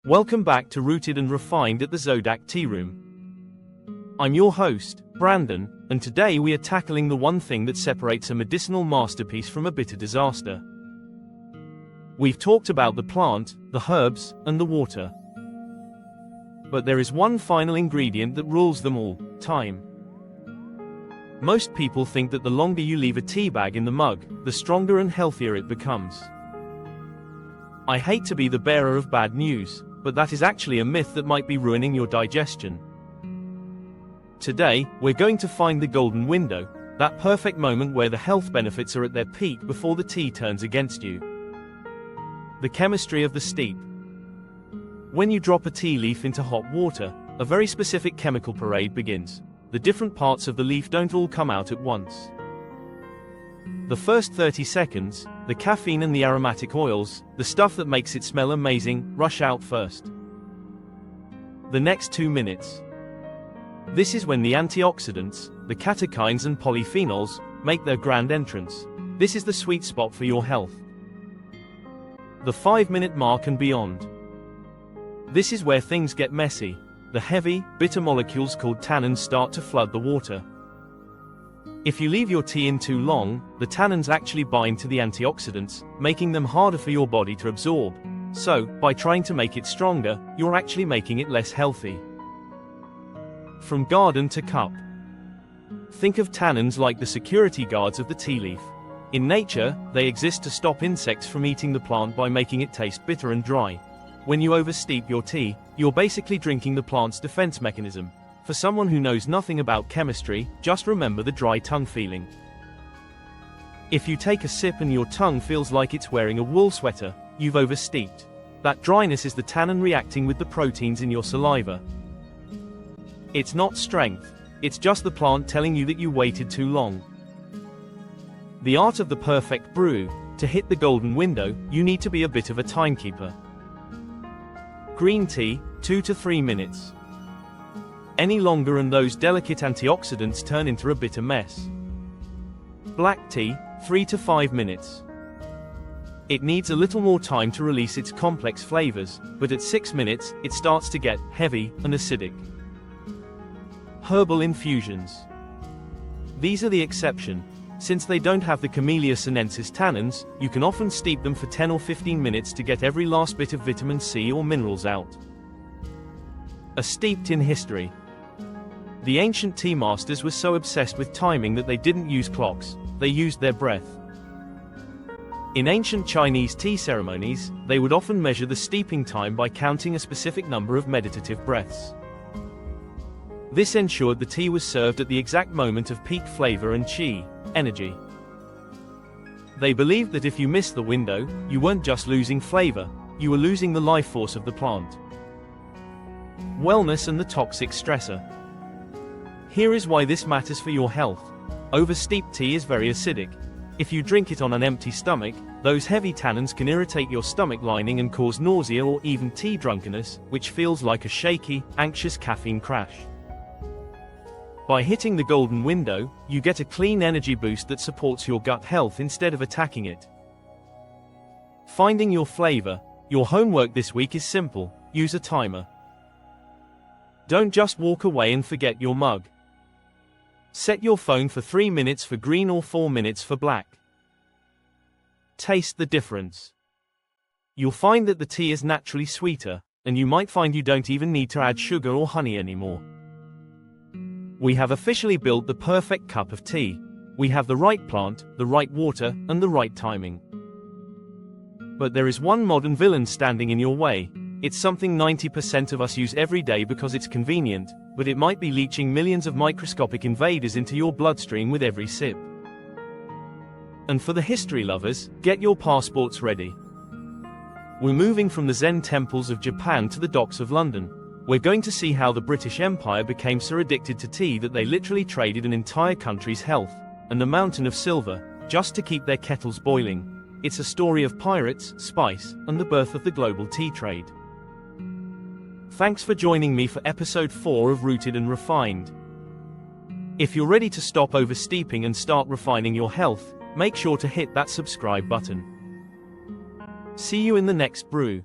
Welcome back to Rooted and Refined at the Zodak Tea Room. I'm your host, Brandon, and today we are tackling the one thing that separates a medicinal masterpiece from a bitter disaster. We've talked about the plant, the herbs, and the water. But there is one final ingredient that rules them all: time. Most people think that the longer you leave a tea bag in the mug, the stronger and healthier it becomes. I hate to be the bearer of bad news, but that is actually a myth that might be ruining your digestion. Today, we're going to find the golden window, that perfect moment where the health benefits are at their peak before the tea turns against you. The chemistry of the steep. When you drop a tea leaf into hot water, a very specific chemical parade begins. The different parts of the leaf don't all come out at once. The first 30 seconds, the caffeine and the aromatic oils, the stuff that makes it smell amazing, rush out first. The next 2 minutes. This is when the antioxidants, the catechins and polyphenols, make their grand entrance. This is the sweet spot for your health. The 5-minute mark and beyond. This is where things get messy. The heavy, bitter molecules called tannins start to flood the water. If you leave your tea in too long, the tannins actually bind to the antioxidants, making them harder for your body to absorb. So, by trying to make it stronger, you're actually making it less healthy. From garden to cup. Think of tannins like the security guards of the tea leaf. In nature, they exist to stop insects from eating the plant by making it taste bitter and dry. When you oversteep your tea, you're basically drinking the plant's defense mechanism. For someone who knows nothing about chemistry, just remember the dry tongue feeling. If you take a sip and your tongue feels like it's wearing a wool sweater, you've oversteeped. That dryness is the tannin reacting with the proteins in your saliva. It's not strength, it's just the plant telling you that you waited too long. The art of the perfect brew. To hit the golden window, you need to be a bit of a timekeeper. Green tea, 2 to 3 minutes. Any longer and those delicate antioxidants turn into a bitter mess. Black tea, 3 to 5 minutes. It needs a little more time to release its complex flavors, but at 6 minutes, it starts to get heavy and acidic. Herbal infusions. These are the exception. Since they don't have the Camellia sinensis tannins, you can often steep them for 10 or 15 minutes to get every last bit of vitamin C or minerals out. A steeped in history. The ancient tea masters were so obsessed with timing that they didn't use clocks, they used their breath. In ancient Chinese tea ceremonies, they would often measure the steeping time by counting a specific number of meditative breaths. This ensured the tea was served at the exact moment of peak flavor and qi, energy. They believed that if you missed the window, you weren't just losing flavor, you were losing the life force of the plant. Wellness and the toxic stressor. Here is why this matters for your health. Oversteeped tea is very acidic. If you drink it on an empty stomach, those heavy tannins can irritate your stomach lining and cause nausea or even tea drunkenness, which feels like a shaky, anxious caffeine crash. By hitting the golden window, you get a clean energy boost that supports your gut health instead of attacking it. Finding your flavor. Your homework this week is simple: use a timer. Don't just walk away and forget your mug. Set your phone for 3 minutes for green or 4 minutes for black. Taste the difference. You'll find that the tea is naturally sweeter, and you might find you don't even need to add sugar or honey anymore. We have officially built the perfect cup of tea. We have the right plant, the right water, and the right timing. But there is one modern villain standing in your way. It's something 90% of us use every day because it's convenient, but it might be leaching millions of microscopic invaders into your bloodstream with every sip. And for the history lovers, get your passports ready. We're moving from the Zen temples of Japan to the docks of London. We're going to see how the British Empire became so addicted to tea that they literally traded an entire country's health and a mountain of silver just to keep their kettles boiling. It's a story of pirates, spice, and the birth of the global tea trade. Thanks for joining me for episode 4 of Rooted and Refined. If you're ready to stop oversteeping and start refining your health, make sure to hit that subscribe button. See you in the next brew.